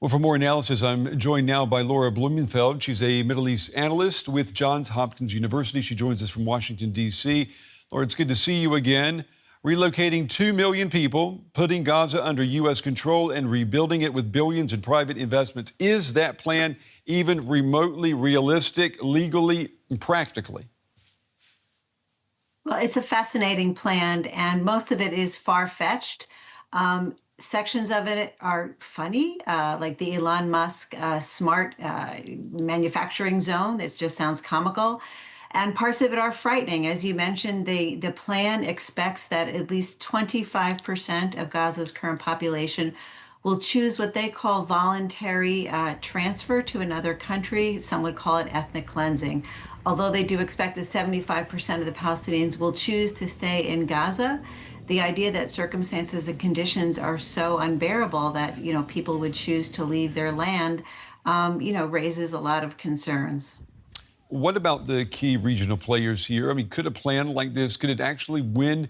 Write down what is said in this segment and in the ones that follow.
Well, for more analysis, I'm joined now by Laura Blumenfeld. She's a Middle East analyst with Johns Hopkins University. She joins us from Washington, D.C. Laura, it's good to see you again. Relocating 2 million people, putting Gaza under U.S. control and rebuilding it with billions in private investments. Is that plan even remotely realistic, legally and practically? Well, it's a fascinating plan, and most of it is far-fetched. Sections of it are funny, like the Elon Musk smart manufacturing zone. It just sounds comical. And parts of it are frightening. As you mentioned, the plan expects that at least 25% of Gaza's current population will choose what they call voluntary transfer to another country. Some would call it ethnic cleansing. Although they do expect that 75% of the Palestinians will choose to stay in Gaza, the idea that circumstances and conditions are so unbearable that, people would choose to leave their land, raises a lot of concerns. What about the key regional players here? I mean, could a plan like this, could it actually win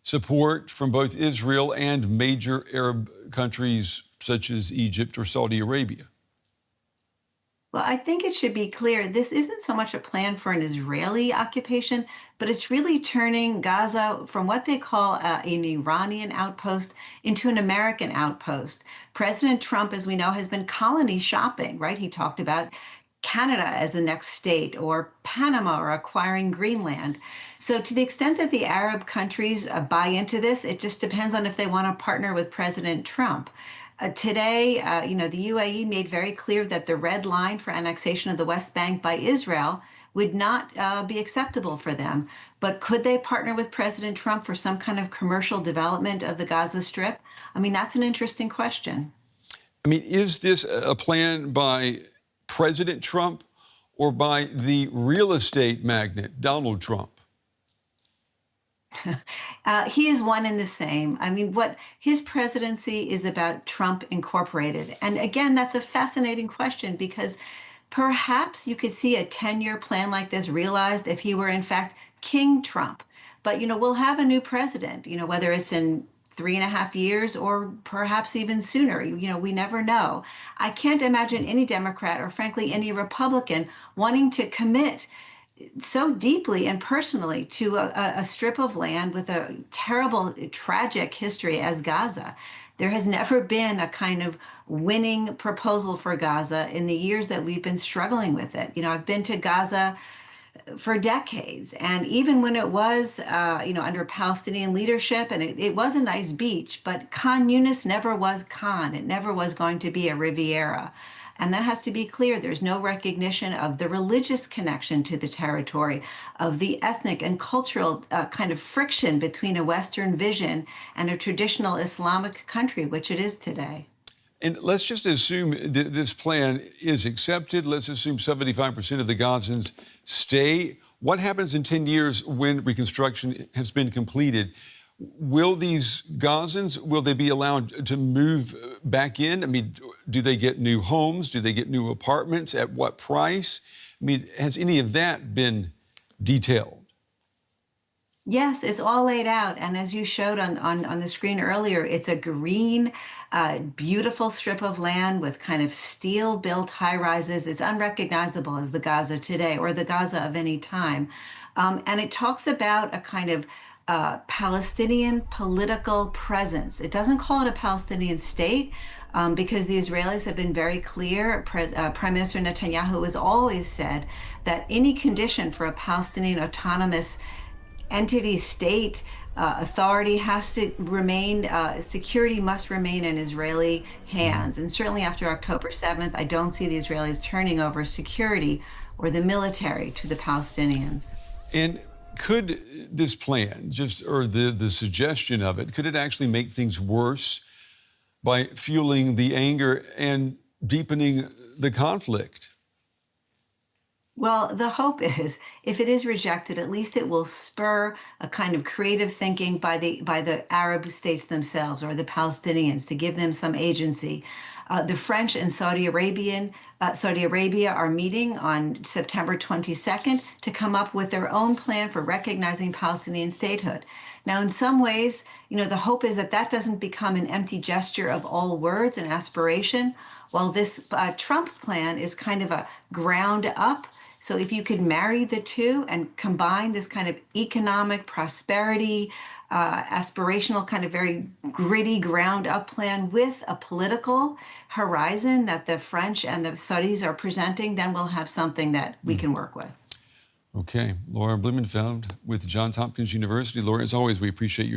support from both Israel and major Arab countries such as Egypt or Saudi Arabia? Well, I think it should be clear this isn't so much a plan for an Israeli occupation, but it's really turning Gaza from what they call an Iranian outpost into an American outpost. President Trump, as we know, has been colony shopping, right? He talked about Canada as the next state, or Panama, or acquiring Greenland. So to the extent that the Arab countries buy into this, it just depends on if they want to partner with President Trump. Today, the UAE made very clear that the red line for annexation of the West Bank by Israel would not be acceptable for them. But could they partner with President Trump for some kind of commercial development of the Gaza Strip? I mean, that's an interesting question. I mean, is this a plan by President Trump or by the real estate magnate, Donald Trump? He is one and the same. I mean, what his presidency is about Trump Incorporated. And again, that's a fascinating question because perhaps you could see a 10-year plan like this realized if he were in fact King Trump. But, we'll have a new president, whether it's in 3.5 years or perhaps even sooner. We never know. I can't imagine any Democrat or frankly any Republican wanting to commit so deeply and personally to a strip of land with a terrible, tragic history as Gaza. There has never been a kind of winning proposal for Gaza in the years that we've been struggling with it. I've been to Gaza for decades. And even when it was, under Palestinian leadership, and it was a nice beach, but Khan Yunis never was Khan. It never was going to be a Riviera. And that has to be clear. There's no recognition of the religious connection to the territory, of the ethnic and cultural kind of friction between a Western vision and a traditional Islamic country, which it is today. And let's just assume that this plan is accepted. Let's assume 75% of the Gazans stay. What happens in 10 years when reconstruction has been completed? Will these Gazans, will they be allowed to move back in? I mean, do they get new homes? Do they get new apartments? At what price? I mean, has any of that been detailed? Yes, it's all laid out. And as you showed on the screen earlier, it's a green, beautiful strip of land with kind of steel-built high-rises. It's unrecognizable as the Gaza today or the Gaza of any time. And it talks about a kind of Palestinian political presence. It doesn't call it a Palestinian state because the Israelis have been very clear. Prime Minister Netanyahu has always said that any condition for a Palestinian autonomous entity, state, authority has to remain, security must remain in Israeli hands. And certainly after October 7th, I don't see the Israelis turning over security or the military to the Palestinians. And could this plan, or the suggestion of it, could it actually make things worse by fueling the anger and deepening the conflict? Well, the hope is if it is rejected, at least it will spur a kind of creative thinking by the Arab states themselves or the Palestinians to give them some agency. The French and Saudi Arabia are meeting on September 22nd to come up with their own plan for recognizing Palestinian statehood. Now, in some ways, the hope is that that doesn't become an empty gesture of all words and aspiration, while this Trump plan is kind of a ground up. So if you could marry the two and combine this kind of economic prosperity, aspirational, kind of very gritty ground up plan with a political horizon that the French and the Saudis are presenting, then we'll have something that we can work with. Okay. Laura Blumenfeld with Johns Hopkins University. Laura, as always, we appreciate your